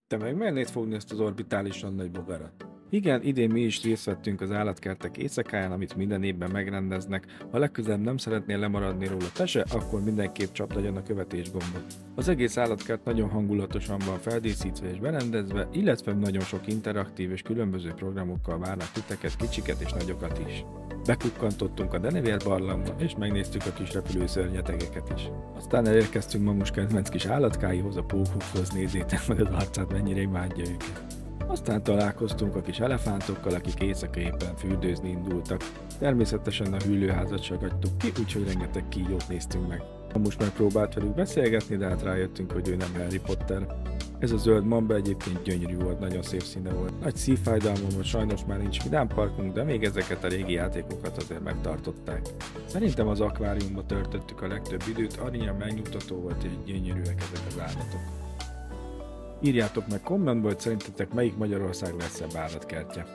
Te meg mernéd fogni ezt az orbitálisan nagy bogarat? Igen, idén mi is részt vettünk az állatkertek éjszakáján, amit minden évben megrendeznek. Ha legközelebb nem szeretnél lemaradni róla te se, akkor mindenképp csapd legyen a követés gombot. Az egész állatkert nagyon hangulatosan van feldíszítve és berendezve, illetve nagyon sok interaktív és különböző programokkal várnak titeket, kicsiket és nagyokat is. Bekukkantottunk a Denevér barlangba, és megnéztük a kis repülő szörnyetegeket is. Aztán elérkeztünk Mamus kedvenc kis állatkáihoz, a pókhukhoz, nézzétek meg az arcát, mennyire imádja őket. Aztán találkoztunk a kis elefántokkal, akik éjszaka éppen fürdőzni indultak. Természetesen a hűlőházat sagadtuk ki, úgyhogy rengeteg kígyót néztünk meg. Most megpróbált velük beszélgetni, de hát rájöttünk, hogy ő nem Harry Potter. Ez a zöld mamba egyébként gyönyörű volt, nagyon szép színe volt. Nagy szívfájdalmam, hogy sajnos már nincs vidám parkunk, de még ezeket a régi játékokat azért megtartották. Szerintem az akváriumba töltöttük a legtöbb időt, annyian megnyugtató volt, és gyönyörűek ezek az állatok. Írjátok meg kommentbe, hogy szerintetek melyik Magyarország legszebb állatkertje.